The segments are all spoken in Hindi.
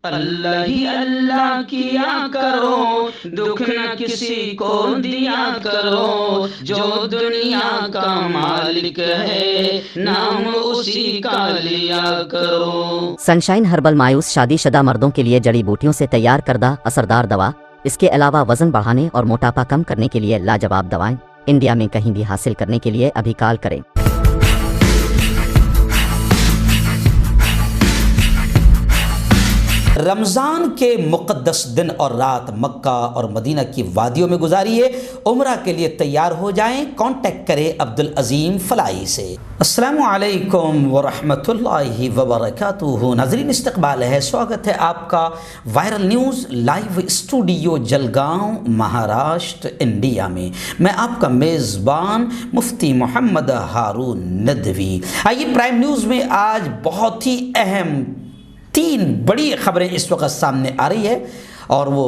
अल्लाह ही अल्लाह किया करो, दुख न किसी को दिया करो, जो दुनिया का मालिक है नाम उसी का लिया करो। सनशाइन हर्बल मायूस शादीशुदा मर्दों के लिए जड़ी बूटियों से तैयार करदा असरदार दवा। इसके अलावा वजन बढ़ाने और मोटापा कम करने के लिए लाजवाब दवाएं इंडिया में कहीं भी हासिल करने के लिए अभी कॉल करें। रमज़ान के मुक़द्दस दिन और रात मक्का और मदीना की वादियों में गुजारिए। उम्रा के लिए तैयार हो जाएं। कांटेक्ट करें अब्दुल अज़ीम फलाई से। अस्सलामु अलैकुम व रहमतुल्लाहि व बरकातुहू। नाज़रीन, इस्तक़बाल है, स्वागत है आपका viral news live studio Jalgaon Maharashtra India में। मैं आपका मेज़बान मुफ्ती मोहम्मद हारून नदवी। आइए प्राइम न्यूज़ में आज बहुत ही अहम 3 बड़ी खबरें इस वक्त सामने आ रही है और वो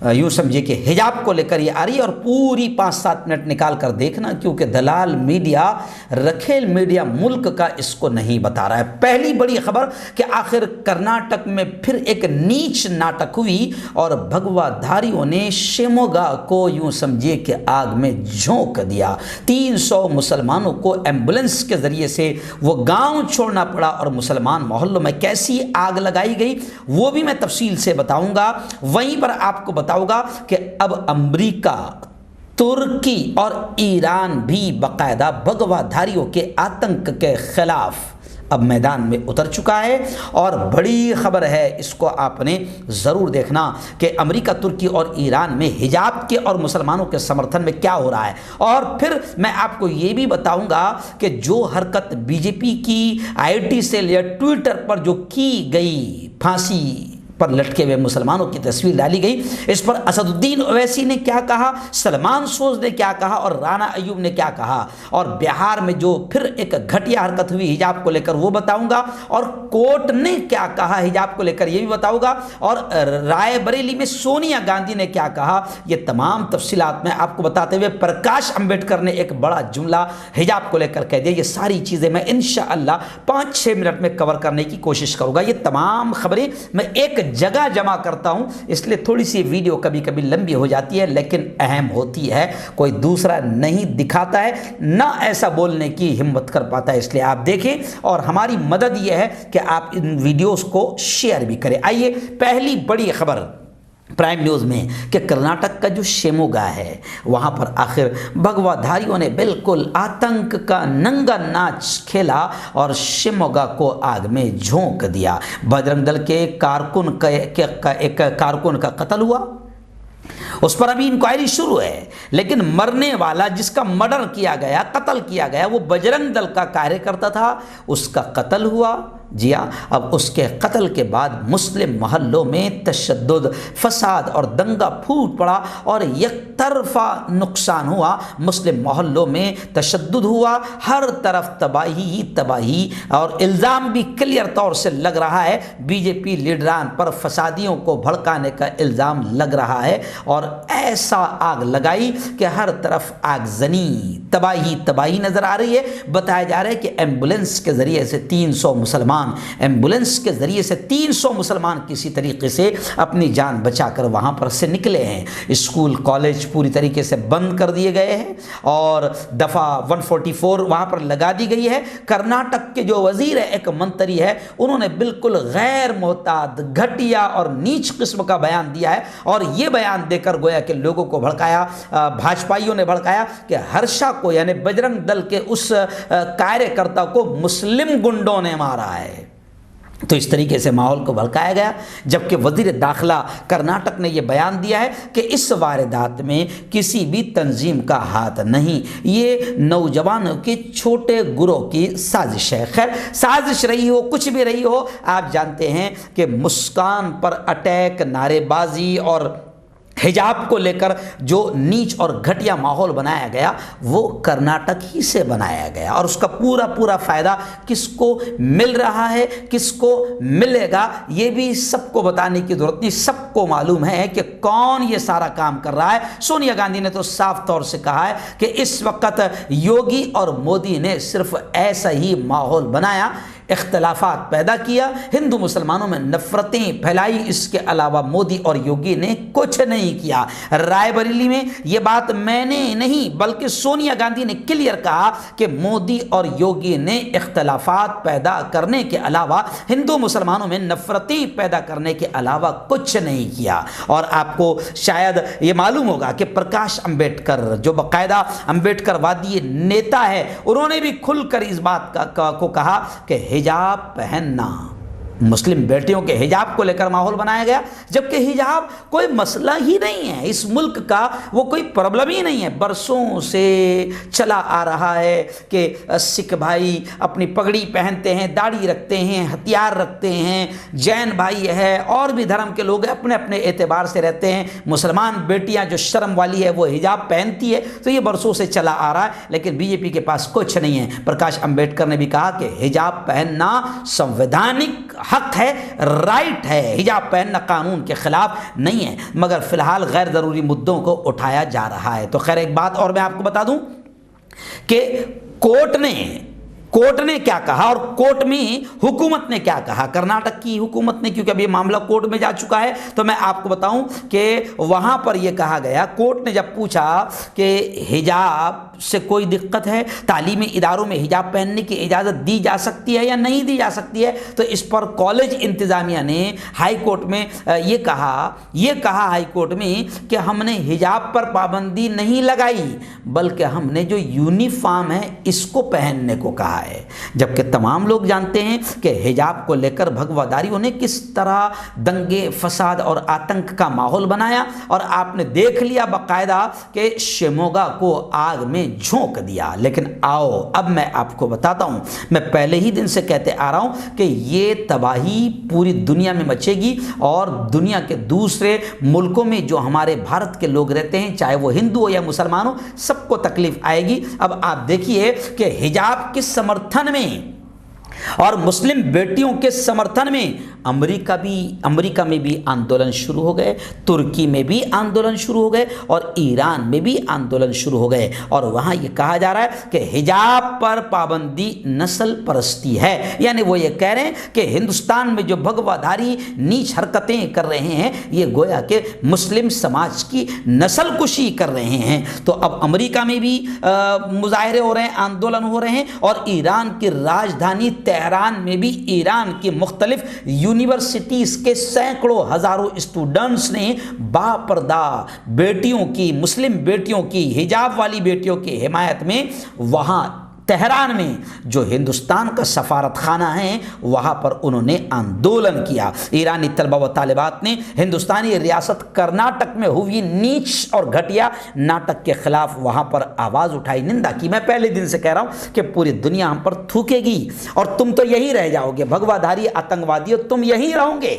यूँ समझिए कि हिजाब को लेकर ये आ रही है और पूरी 5-7 मिनट निकाल कर देखना, क्योंकि दलाल मीडिया, रखेल मीडिया मुल्क का इसको नहीं बता रहा है। पहली बड़ी खबर कि आखिर कर्नाटक में फिर एक नीच नाटक हुई और भगवाधारियों ने शिमोगा को यूँ समझिए कि आग में झोंक दिया। 300 मुसलमानों को एम्बुलेंस के ज़रिए से वो गाँव छोड़ना पड़ा और मुसलमान मोहल्लों में कैसी आग लगाई गई वो भी मैं तफसील से बताऊँगा। वहीं पर आपको बताऊंगा कि अब अमेरिका, तुर्की और ईरान भी बाकायदा भगवाधारियों के आतंक के खिलाफ अब मैदान में उतर चुका है। और बड़ी खबर है, इसको आपने ज़रूर देखना कि अमेरिका, तुर्की और ईरान में हिजाब के और मुसलमानों के समर्थन में क्या हो रहा है। और फिर मैं आपको ये भी बताऊंगा कि जो हरकत बीजेपी की आईटी सेल या ट्विटर पर जो की गई, फांसी पर लटके हुए मुसलमानों की तस्वीर डाली गई, इस पर असदुद्दीन ओवैसी ने क्या कहा, सलमान सोज ने क्या कहा और राना अयूब ने क्या कहा, और बिहार में जो फिर एक घटिया हरकत हुई हिजाब को लेकर वो बताऊंगा, और कोर्ट ने क्या कहा हिजाब को लेकर ये भी बताऊंगा, और रायबरेली में सोनिया गांधी ने क्या कहा, ये तमाम तफसीलात में आपको बताते हुए प्रकाश अंबेडकर ने एक बड़ा जुमला हिजाब को लेकर कह दिया। ये सारी चीज़ें मैं इंशाअल्लाह 5-6 मिनट में कवर करने की कोशिश करूँगा। ये तमाम खबरें मैं एक जगह जमा करता हूं, इसलिए थोड़ी सी वीडियो कभी कभी लंबी हो जाती है लेकिन अहम होती है। कोई दूसरा नहीं दिखाता है, ना ऐसा बोलने की हिम्मत कर पाता है, इसलिए आप देखें और हमारी मदद यह है कि आप इन वीडियोस को शेयर भी करें। आइए पहली बड़ी खबर प्राइम न्यूज़ में कि कर्नाटक का जो शिमोगा है वहाँ पर आखिर भगवाधारियों ने बिल्कुल आतंक का नंगा नाच खेला और शिमोगा को आग में झोंक दिया। बजरंग दल के कारकुन एक कारकुन का कत्ल हुआ, उस पर अभी इंक्वायरी शुरू है, लेकिन मरने वाला जिसका मर्डर किया गया, कत्ल किया गया, वो बजरंग दल का कार्यकर्ता था, उसका कत्ल हुआ। जी हाँ, अब उसके कत्ल के बाद मुस्लिम मोहल्लों में तशद्दुद, फसाद और दंगा फूट पड़ा और एक तरफा नुकसान हुआ। मुस्लिम मोहल्लों में तशद्दुद हुआ, हर तरफ तबाही ही तबाही, और इल्ज़ाम भी क्लियर तौर से लग रहा है बीजेपी लीडरान पर, फसादियों को भड़काने का इल्ज़ाम लग रहा है और ऐसा आग लगाई कि हर तरफ आगजनी, तबाही तबाही नज़र आ रही है। बताया जा रहा है कि एम्बुलेंस के ज़रिए से 300 मुसलमान, एम्बुलेंस के ज़रिए से 300 मुसलमान किसी तरीके से अपनी जान बचाकर वहाँ पर से निकले हैं। स्कूल कॉलेज पूरी तरीके से बंद कर दिए गए हैं और दफ़ा 144 वहाँ पर लगा दी गई है। कर्नाटक के जो वज़ीर है, एक मंत्री है, उन्होंने बिल्कुल गैर मोहतात, घटिया और नीच किस्म का बयान दिया है और ये बयान देकर गोया कि लोगों को भड़काया, भाजपाइयों ने भड़काया कि हर्षा को यानी बजरंग दल के उस कार्यकर्ता को मुस्लिम गुंडों ने मारा है। तो इस तरीके से माहौल को भड़काया गया, जबकि वज़ीर दाखिला कर्नाटक ने यह बयान दिया है कि इस वारदात में किसी भी तंजीम का हाथ नहीं, ये नौजवानों के छोटे गुरोह की साजिश है। खैर, साजिश रही हो, कुछ भी रही हो, आप जानते हैं कि मुस्कान पर अटैक, नारेबाजी और हिजाब को लेकर जो नीच और घटिया माहौल बनाया गया वो कर्नाटक ही से बनाया गया और उसका पूरा पूरा फ़ायदा किसको मिल रहा है, किसको मिलेगा, ये भी सबको बताने की ज़रूरत नहीं। सबको मालूम है कि कौन ये सारा काम कर रहा है। सोनिया गांधी ने तो साफ तौर से कहा है कि इस वक्त योगी और मोदी ने सिर्फ ऐसा ही माहौल बनाया इख्तलाफात पैदा किया, हिंदू मुसलमानों में नफरतें फैलाई। इसके अलावा मोदी और योगी ने कुछ नहीं किया। रायबरेली में यह बात मैंने नहीं बल्कि सोनिया गांधी ने क्लियर कहा कि मोदी और योगी ने इख्तलाफात पैदा करने के अलावा, हिंदू मुसलमानों में नफरतें पैदा करने के अलावा कुछ नहीं किया। और आपको शायद ये मालूम होगा कि प्रकाश अंबेडकर जो बाकायदा अंबेडकरवादी नेता है, उन्होंने भी खुलकर इस बात को कहा कि हिजाब पहनना, मुस्लिम बेटियों के हिजाब को लेकर माहौल बनाया गया, जबकि हिजाब कोई मसला ही नहीं है, इस मुल्क का वो कोई प्रॉब्लम ही नहीं है। बरसों से चला आ रहा है कि सिख भाई अपनी पगड़ी पहनते हैं, दाढ़ी रखते हैं, हथियार रखते हैं, जैन भाई है और भी धर्म के लोग अपने अपने एतबार से रहते हैं। मुसलमान बेटियां जो शर्म वाली है वो हिजाब पहनती है, तो ये बरसों से चला आ रहा है, लेकिन बीजेपी के पास कुछ नहीं है। प्रकाश अंबेडकर ने भी कहा कि हिजाब पहनना संवैधानिक हक है, राइट है, हिजाब पहनना कानून के खिलाफ नहीं है, मगर फिलहाल गैर जरूरी मुद्दों को उठाया जा रहा है। तो खैर एक बात और मैं आपको बता दूं कि कोर्ट ने क्या कहा और कोर्ट में हुकूमत ने क्या कहा, कर्नाटक की हुकूमत ने, क्योंकि अभी मामला कोर्ट में जा चुका है, तो मैं आपको बताऊं कि वहां पर यह कहा गया, कोर्ट ने जब पूछा कि हिजाब से कोई दिक्कत है, तालीमी इदारों में हिजाब पहनने की इजाज़त दी जा सकती है या नहीं दी जा सकती है, तो इस पर कॉलेज इंतज़ामिया ने हाई कोर्ट में ये कहा हाई कोर्ट में कि हमने हिजाब पर पाबंदी नहीं लगाई, बल्कि हमने जो यूनिफॉर्म है इसको पहनने को कहा है। जबकि तमाम लोग जानते हैं कि हिजाब को लेकर भगवादारियों ने किस तरह दंगे फसाद और आतंक का माहौल बनाया, और आपने देख लिया बाकायदा कि शिमोगा को आग में झोंक दिया। लेकिन आओ अब मैं आपको बताता हूं, मैं पहले ही दिन से कहते आ रहा हूं कि ये तबाही पूरी दुनिया में मचेगी और दुनिया के दूसरे मुल्कों में जो हमारे भारत के लोग रहते हैं, चाहे वो हिंदू हो या मुसलमान हो, सबको तकलीफ आएगी। अब आप देखिए कि हिजाब के समर्थन में और मुस्लिम बेटियों के समर्थन में अमेरिका में भी आंदोलन शुरू हो गए, तुर्की में भी आंदोलन शुरू हो गए और ईरान में भी आंदोलन शुरू हो गए। और वहाँ ये कहा जा रहा है कि हिजाब पर पाबंदी नस्ल परस्ती है, यानी वो ये कह रहे हैं कि हिंदुस्तान में जो भगवाधारी नीच हरकतें कर रहे हैं, ये गोया के मुस्लिम समाज की नस्ल कुशी कर रहे हैं। तो अब अमेरिका में भी मुजाहरे हो रहे हैं, आंदोलन हो रहे हैं, और ईरान की राजधानी तेहरान में भी ईरान की मुख्तलिफ यूनिवर्सिटीज के सैकड़ों हजारों स्टूडेंट्स ने बापर्दा बेटियों की, मुस्लिम बेटियों की, हिजाब वाली बेटियों की हिमायत में वहां तेहरान में जो हिंदुस्तान का सफारत खाना है वहां पर उन्होंने आंदोलन किया। ईरानी तलबा व तालिबात ने हिंदुस्तानी रियासत कर्नाटक में हुई नीच और घटिया नाटक के खिलाफ वहां पर आवाज उठाई, निंदा की। मैं पहले दिन से कह रहा हूं कि पूरी दुनिया हम पर थूकेगी और तुम तो यही रह जाओगे, भगवाधारी आतंकवादी, तुम यही रहोगे,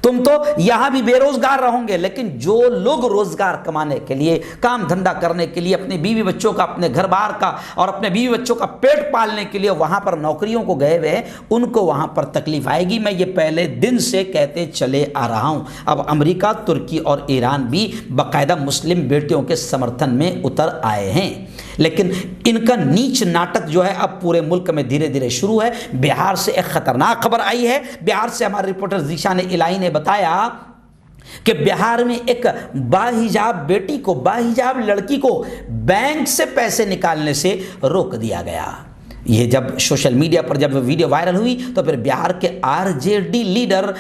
तुम तो यहां भी बेरोजगार रहोगे। लेकिन जो लोग रोजगार कमाने के लिए, काम धंधा करने के लिए, अपने बीवी बच्चों का, अपने घर बार का और अपने बीवी बच्चों का पेट पालने के लिए वहां पर नौकरियों को गए हुए हैं, उनको वहां पर तकलीफ आएगी। मैं ये पहले दिन से कहते चले आ रहा हूं। अब अमेरिका, तुर्की और ईरान भी बाकायदा मुस्लिम बेटियों के समर्थन में उतर आए हैं, लेकिन इनका नीच नाटक जो है अब पूरे मुल्क में धीरे धीरे शुरू है। बिहार से एक खतरनाक खबर आई है। बिहार से हमारे रिपोर्टर जीशान इलाही ने बताया कि बिहार में एक बाहिजाब बेटी को, बाहिजाब लड़की को बैंक से पैसे निकालने से रोक दिया गया। ये जब सोशल मीडिया पर जब वीडियो वायरल हुई तो फिर बिहार के आरजेडी लीडर,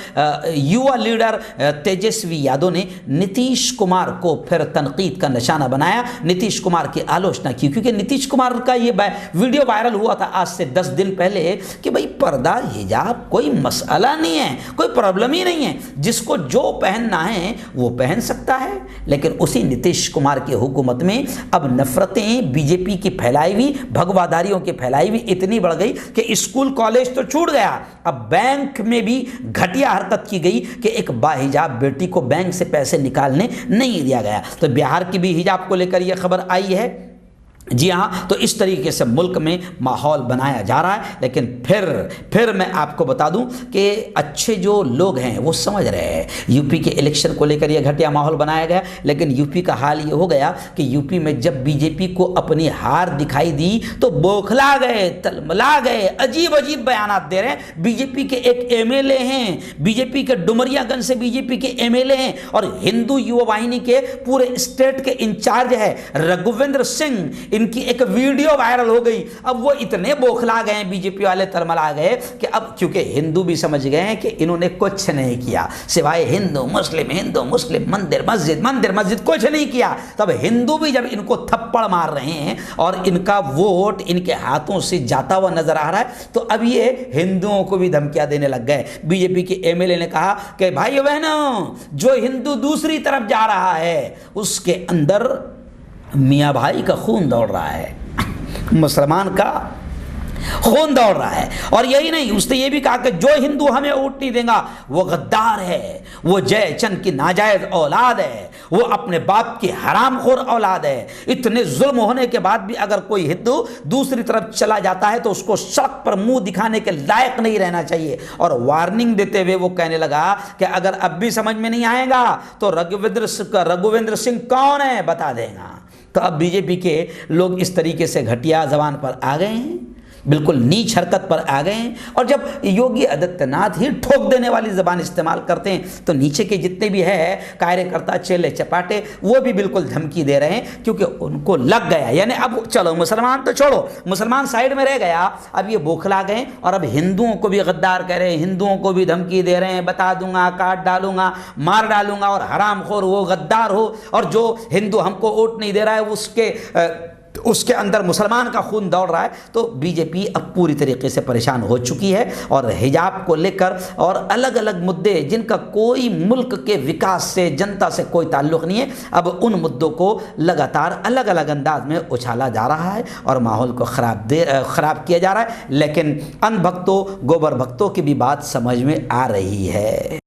युवा लीडर तेजस्वी यादव ने नीतीश कुमार को फिर तनकीद का निशाना बनाया, नीतीश कुमार की आलोचना की, क्योंकि नीतीश कुमार का ये वीडियो वायरल हुआ था आज से 10 दिन पहले कि भाई पर्दा हिजाब कोई मसला नहीं है, कोई प्रॉब्लम ही नहीं है, जिसको जो पहनना है वो पहन सकता है। लेकिन उसी नीतीश कुमार की हुकूमत में अब नफरतें बीजेपी की फैलाई हुई, भगवाधारियों की फैलाई हुई इतनी बढ़ गई कि स्कूल कॉलेज तो छूट गया, अब बैंक में भी घटिया हरकत की गई कि एक बाहिजाब बेटी को बैंक से पैसे निकालने नहीं दिया गया। तो बिहार की भी हिजाब को लेकर यह खबर आई है जी हाँ, तो इस तरीके से मुल्क में माहौल बनाया जा रहा है। लेकिन फिर मैं आपको बता दूं कि अच्छे जो लोग हैं वो समझ रहे हैं यूपी के इलेक्शन को लेकर ये घटिया माहौल बनाया गया। लेकिन यूपी का हाल ये हो गया कि यूपी में जब बीजेपी को अपनी हार दिखाई दी तो बौखला गए, तलमला गए, अजीब अजीब बयानात दे रहे हैं। बीजेपी के एक एमएलए हैं, बीजेपी के डुमरियागंज से बीजेपी के एमएलए हैं और हिंदू युवा वाहिनी के पूरे स्टेट के इंचार्ज है रघुवेंद्र सिंह। इनकी एक वीडियो वायरल हो गई। अब वो इतने बौखला गए, बीजेपी वाले तरमला गए कि अब क्योंकि हिंदू भी समझ गए हैं कि इन्होंने कुछ नहीं किया सिवाय हिंदू मुस्लिम मंदिर मस्जिद कुछ नहीं किया। तब हिंदू भी जब इनको थप्पड़ मार रहे हैं और इनका वोट इनके हाथों से जाता हुआ नजर आ रहा है तो अब ये हिंदुओं को भी धमकियां देने लग गए। बीजेपी के एमएलए ने कहा कि भाइयों बहनों, जो हिंदू दूसरी तरफ जा रहा है उसके अंदर मियाँ भाई का खून दौड़ रहा है, मुसलमान का खून दौड़ रहा है। और यही नहीं, उसने ये भी कहा कि जो हिंदू हमें वोट नहीं देगा वो गद्दार है, वो जयचंद की नाजायज औलाद है, वो अपने बाप की हरामखोर औलाद है। इतने जुल्म होने के बाद भी अगर कोई हिंदू दूसरी तरफ चला जाता है तो उसको सड़क पर मुंह दिखाने के लायक नहीं रहना चाहिए। और वार्निंग देते हुए वो कहने लगा कि अगर अब भी समझ में नहीं आएगा तो रघुवेंद्र सिंह कौन है बता देगा। तो अब बीजेपी के लोग इस तरीके से घटिया जबान पर आ गए हैं, बिल्कुल नीच हरकत पर आ गए हैं। और जब योगी आदित्यनाथ ही ठोक देने वाली जबान इस्तेमाल करते हैं तो नीचे के जितने भी है कार्यकर्ता चेले चपाटे वो भी बिल्कुल धमकी दे रहे हैं, क्योंकि उनको लग गया। यानी अब चलो मुसलमान तो छोड़ो, मुसलमान साइड में रह गया, अब ये बौखला गए और अब हिंदुओं को भी गद्दार कह रहे हैं, हिंदुओं को भी धमकी दे रहे हैं, बता दूंगा, काट डालूंगा, मार डालूंगा, और हरामखोर वो गद्दार हो, और जो हिंदू हमको वोट नहीं दे रहा है उसके अंदर मुसलमान का खून दौड़ रहा है। तो बीजेपी अब पूरी तरीके से परेशान हो चुकी है और हिजाब को लेकर और अलग अलग मुद्दे जिनका कोई मुल्क के विकास से, जनता से कोई ताल्लुक़ नहीं है, अब उन मुद्दों को लगातार अलग अलग अंदाज में उछाला जा रहा है और माहौल को ख़राब किया जा रहा है। लेकिन अंध भक्तों, गोबर भक्तों की भी बात समझ में आ रही है।